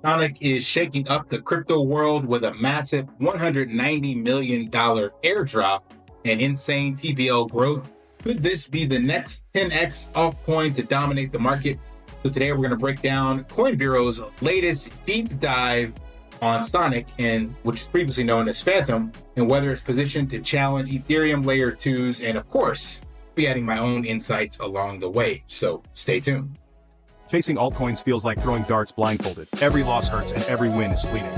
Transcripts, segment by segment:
Sonic is shaking up the crypto world with a massive $190 million airdrop and insane TVL growth. Could this be the next 10x altcoin to dominate the market? So today we're going to break down Coin Bureau's latest deep dive on Sonic, and which is previously known as Phantom, and whether it's positioned to challenge Ethereum Layer 2s, and of course, be adding my own insights along the way. So stay tuned. Chasing altcoins feels like throwing darts blindfolded. Every loss hurts and every win is fleeting.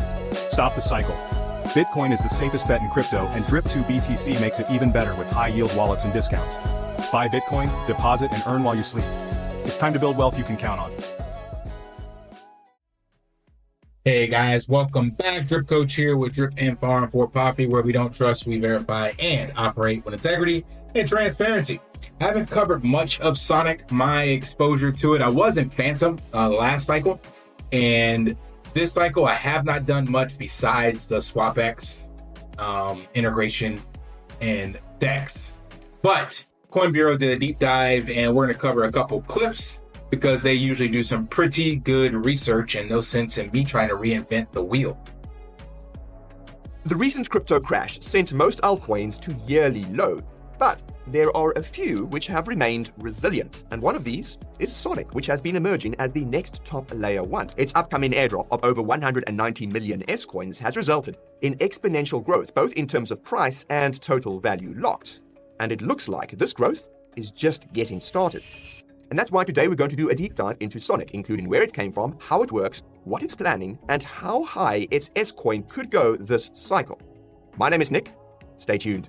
Stop the cycle. Bitcoin is the safest bet in crypto, and Drip2 BTC makes it even better with high-yield wallets and discounts. Buy Bitcoin, deposit, and earn while you sleep. It's time to build wealth you can count on. Hey guys, welcome back. Drip Coach here with Drip and Farm for Poppy, where we don't trust, we verify, and operate with integrity and transparency. I haven't covered much of Sonic. My exposure to it, I was in Phantom last cycle, and this cycle I have not done much besides the SwapX integration and DEX. But Coin Bureau did a deep dive, and we're going to cover a couple clips because they usually do some pretty good research, and no sense in me trying to reinvent the wheel. The recent crypto crash sent most altcoins to yearly low, but there are a few which have remained resilient, and one of these is Sonic, which has been emerging as the next top layer 1. Its upcoming airdrop of over 190 million S-coins has resulted in exponential growth, both in terms of price and total value locked. And it looks like this growth is just getting started. And that's why today we're going to do a deep dive into Sonic, including where it came from, how it works, what it's planning, and how high its S-coin could go this cycle. My name is Nick. Stay tuned.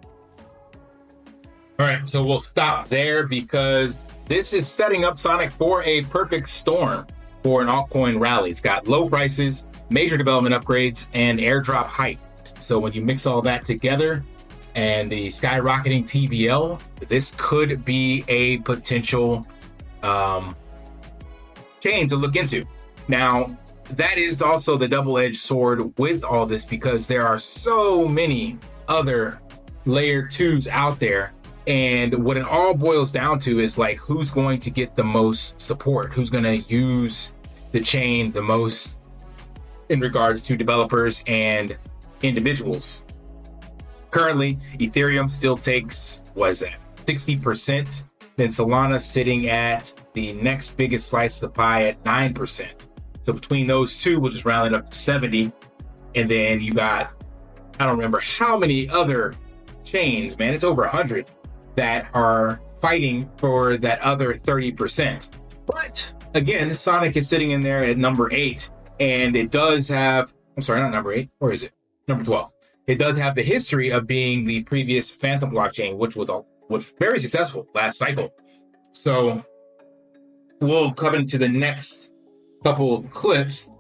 All right, so we'll stop there because this is setting up Sonic for a perfect storm for an altcoin rally. It's got low prices, major development upgrades, and airdrop hype. So when you mix all that together and the skyrocketing TVL, this could be a potential chain to look into. Now, that is also the double-edged sword with all this, because there are so many other layer 2s out there. And what it all boils down to is like, who's going to get the most support? Who's going to use the chain the most in regards to developers and individuals? Currently, Ethereum still takes, what is that, 60%. Then Solana sitting at the next biggest slice of the pie at 9%. So between those two, we'll just round it up to 70. And then you got, I don't remember how many other chains, man, it's over 100. That are fighting for that other 30%. But again, Sonic is sitting in there at number 8, and it does have, I'm sorry, not number 8, or is it? Number 12. It does have the history of being the previous Phantom blockchain, which was very successful last cycle. So we'll come into the next couple of clips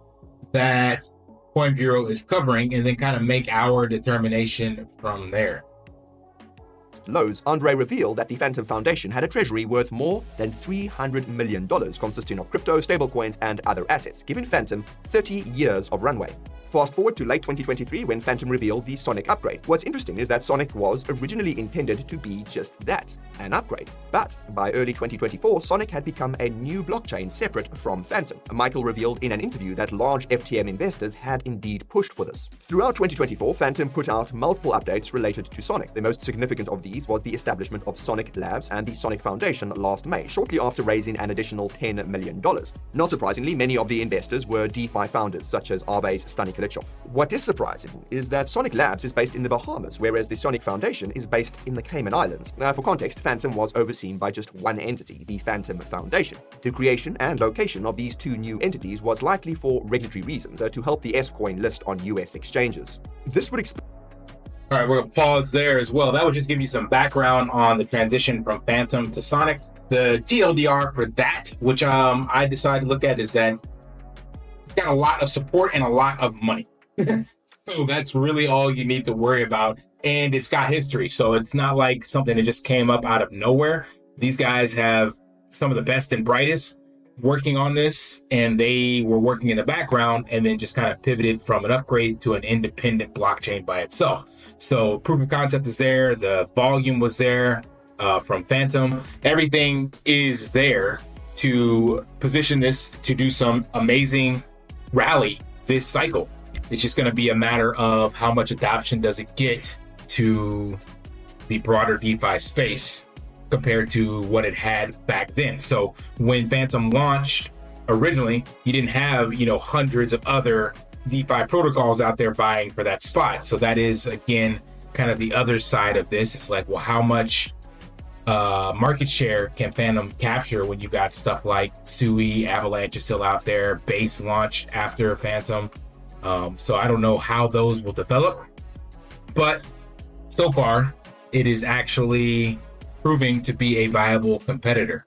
that Coin Bureau is covering, and then kind of make our determination from there. Lows, Andre revealed that the Phantom Foundation had a treasury worth more than $300 million, consisting of crypto, stablecoins, and other assets, giving Phantom 30 years of runway. Fast forward to late 2023 when Phantom revealed the Sonic upgrade. What's interesting is that Sonic was originally intended to be just that, an upgrade. But by early 2024, Sonic had become a new blockchain separate from Phantom. Michael revealed in an interview that large FTM investors had indeed pushed for this. Throughout 2024, Phantom put out multiple updates related to Sonic. The most significant of these was the establishment of Sonic Labs and the Sonic Foundation last May, shortly after raising an additional $10 million. Not surprisingly, many of the investors were DeFi founders such as Arve's Stani. What is surprising is that Sonic Labs is based in the Bahamas, whereas the Sonic Foundation is based in the Cayman Islands. For context, Phantom was overseen by just one entity, the Phantom Foundation. The creation and location of these two new entities was likely for regulatory reasons, to help the S-coin list on US exchanges. This would explain. All right, we're going to pause there as well. That would just give you some background on the transition from Phantom to Sonic. The TLDR for that, which I decided to look at, is that it's got a lot of support and a lot of money. So that's really all you need to worry about. And it's got history. So it's not like something that just came up out of nowhere. These guys have some of the best and brightest working on this, and they were working in the background and then just kind of pivoted from an upgrade to an independent blockchain by itself. So proof of concept is there. The volume was there from Phantom. Everything is there to position this to do some amazing rally this cycle. It's just going to be a matter of how much adoption does it get to the broader DeFi space compared to what it had back then. So when Phantom launched originally, you didn't have, hundreds of other DeFi protocols out there vying for that spot. So that is, again, kind of the other side of this. It's like, well, how much market share can Phantom capture when you got stuff like Sui, Avalanche is still out there, Base launched after Phantom. So I don't know how those will develop, but so far it is actually proving to be a viable competitor.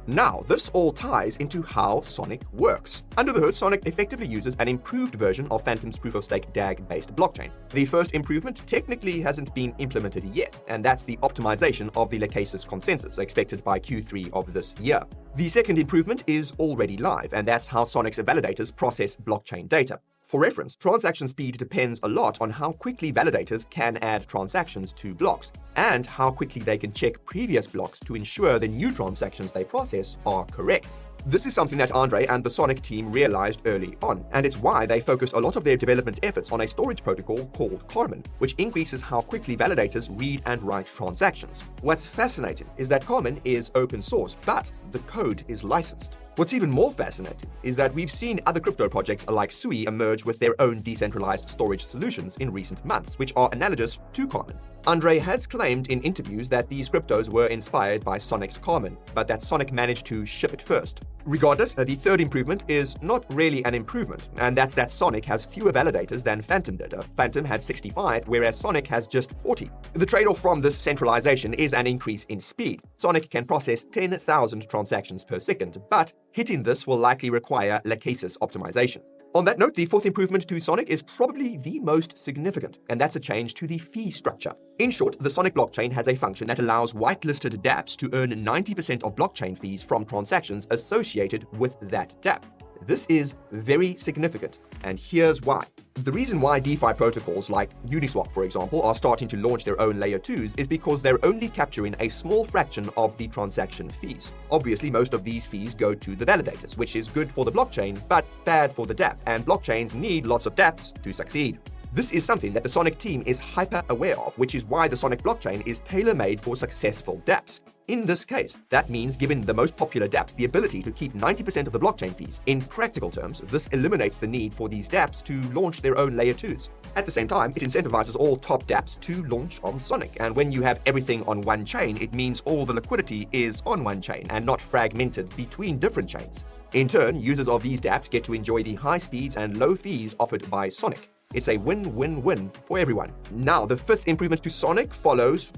Now, this all ties into how Sonic works. Under the hood, Sonic effectively uses an improved version of Phantom's proof-of-stake DAG-based blockchain. The first improvement technically hasn't been implemented yet, and that's the optimization of the Lacasis consensus, expected by Q3 of this year. The second improvement is already live, and that's how Sonic's validators process blockchain data. For reference, transaction speed depends a lot on how quickly validators can add transactions to blocks, and how quickly they can check previous blocks to ensure the new transactions they process are correct. This is something that Andre and the Sonic team realized early on, and it's why they focused a lot of their development efforts on a storage protocol called Carmen, which increases how quickly validators read and write transactions. What's fascinating is that Carmen is open source, but the code is licensed. What's even more fascinating is that we've seen other crypto projects like Sui emerge with their own decentralized storage solutions in recent months, which are analogous to Carmen. Andre has claimed in interviews that these cryptos were inspired by Sonic's Carmen, but that Sonic managed to ship it first. Regardless, the third improvement is not really an improvement, and that's that Sonic has fewer validators than Phantom did. Phantom had 65, whereas Sonic has just 40. The trade-off from this centralization is an increase in speed. Sonic can process 10,000 transactions per second, but hitting this will likely require Lacasis optimization. On that note, the fourth improvement to Sonic is probably the most significant, and that's a change to the fee structure. In short, the Sonic blockchain has a function that allows whitelisted dApps to earn 90% of blockchain fees from transactions associated with that dApp. This is very significant, and here's why. The reason why DeFi protocols like Uniswap, for example, are starting to launch their own layer 2s is because they're only capturing a small fraction of the transaction fees. Obviously, most of these fees go to the validators, which is good for the blockchain, but bad for the dApp, and blockchains need lots of dApps to succeed. This is something that the Sonic team is hyper aware of, which is why the Sonic blockchain is tailor-made for successful dApps. In this case, that means giving the most popular dApps the ability to keep 90% of the blockchain fees. In practical terms, this eliminates the need for these dApps to launch their own layer 2s. At the same time, it incentivizes all top dApps to launch on Sonic, and when you have everything on one chain, it means all the liquidity is on one chain and not fragmented between different chains. In turn, users of these dApps get to enjoy the high speeds and low fees offered by Sonic. It's a win-win-win for everyone. Now, the fifth improvement to Sonic follows.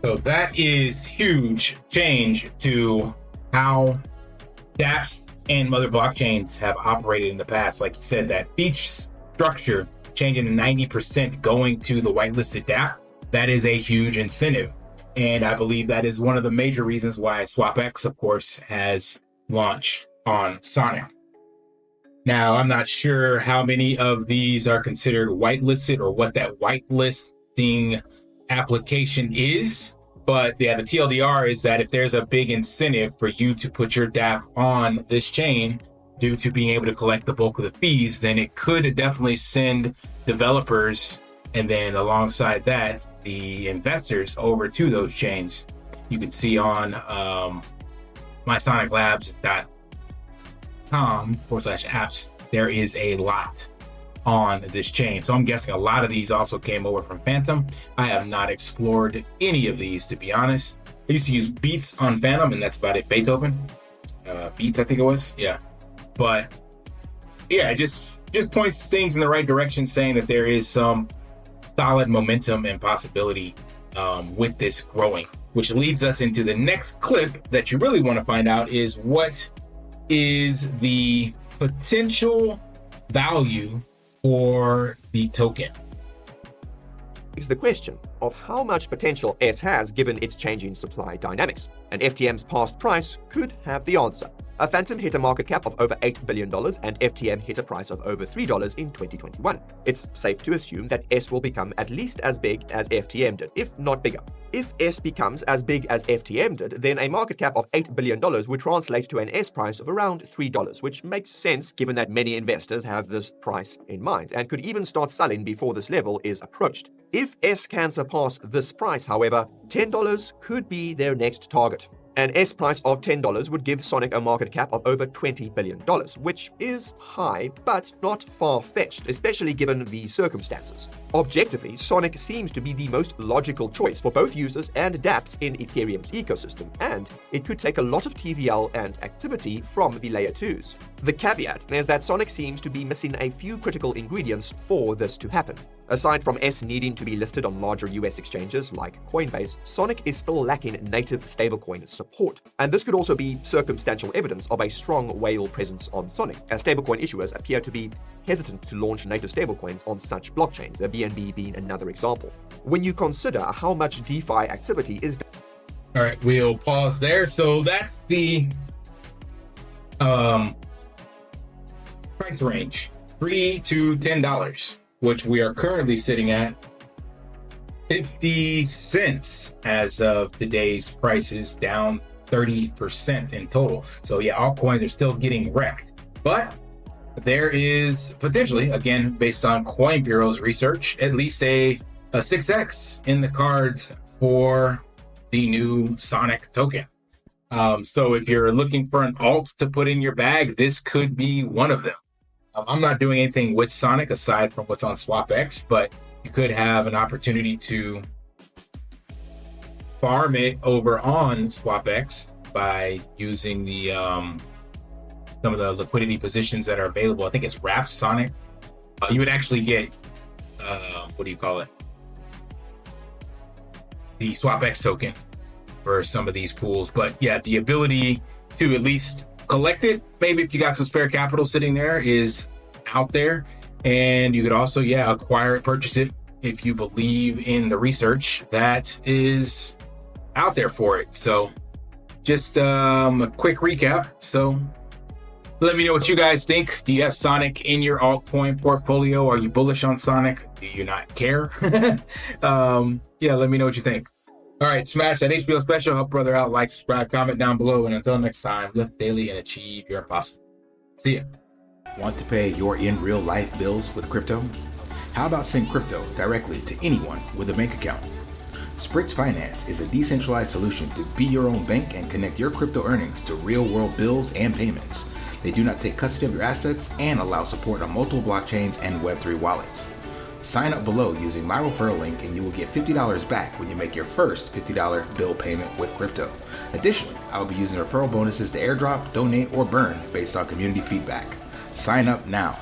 So that is huge change to how dApps and other blockchains have operated in the past. Like you said, that fee structure changing to 90% going to the whitelisted dApp, that is a huge incentive. And I believe that is one of the major reasons why SwapX, of course, has launched on Sonic. Now, I'm not sure how many of these are considered whitelisted or what that whitelisting application is, but yeah, the TLDR is that if there's a big incentive for you to put your dApp on this chain due to being able to collect the bulk of the fees, then it could definitely send developers and then alongside that, the investors over to those chains. You can see on mysoniclabs.com/apps, there is a lot on this chain. So I'm guessing a lot of these also came over from Phantom. I have not explored any of these, to be honest. I used to use Beats on Phantom, and that's about it. Beethoven, Beats, I think it was. Yeah, but yeah, it just points things in the right direction, saying that there is some solid momentum and possibility with this growing. Which leads us into the next clip that you really want to find out is what is the potential value for the token. Is the question of how much potential S has given its changing supply dynamics, and FTM's past price could have the answer. Phantom hit a market cap of over $8 billion and FTM hit a price of over $3 in 2021. It's safe to assume that S will become at least as big as FTM did, if not bigger. If S becomes as big as FTM did, then a market cap of $8 billion would translate to an S price of around $3, which makes sense given that many investors have this price in mind and could even start selling before this level is approached. If S can surpass this price, however, $10 could be their next target. An S price of $10 would give Sonic a market cap of over $20 billion, which is high but not far-fetched, especially given the circumstances. Objectively, Sonic seems to be the most logical choice for both users and dApps in Ethereum's ecosystem, and it could take a lot of TVL and activity from the Layer 2s. The caveat is that Sonic seems to be missing a few critical ingredients for this to happen. Aside from S needing to be listed on larger US exchanges like Coinbase, Sonic is still lacking native stablecoin support. And this could also be circumstantial evidence of a strong whale presence on Sonic, as stablecoin issuers appear to be hesitant to launch native stablecoins on such blockchains, BNB being another example. When you consider how much DeFi activity is... All right, we'll pause there. So that's the price range, $3 to $10. Which we are currently sitting at 50 cents as of today's prices, down 30% in total. So yeah, altcoins are still getting wrecked, but there is potentially, again, based on Coin Bureau's research, at least a 6x in the cards for the new Sonic token. So if you're looking for an alt to put in your bag, this could be one of them. I'm not doing anything with Sonic aside from what's on SwapX, but you could have an opportunity to farm it over on SwapX by using the some of the liquidity positions that are available. I think it's wrapped Sonic. You would actually get what do you call it? The SwapX token for some of these pools. But yeah, the ability to at least collect it, maybe if you got some spare capital sitting there, is out there. And you could also, yeah, acquire it, purchase it if you believe in the research that is out there for it. So just a quick recap. So let me know what you guys think. Do you have Sonic in your altcoin portfolio? Are you bullish on Sonic? Do you not care? Yeah, let me know what you think. All right, smash that HBO special. Help brother out. Like, subscribe, comment down below. And until next time, live daily and achieve your impossible. See ya. Want to pay your in real life bills with crypto? How about send crypto directly to anyone with a bank account? Spritz Finance is a decentralized solution to be your own bank and connect your crypto earnings to real world bills and payments. They do not take custody of your assets and allow support on multiple blockchains and Web3 wallets. Sign up below using my referral link and you will get $50 back when you make your first $50 bill payment with crypto. Additionally, I will be using referral bonuses to airdrop, donate, or burn based on community feedback. Sign up now.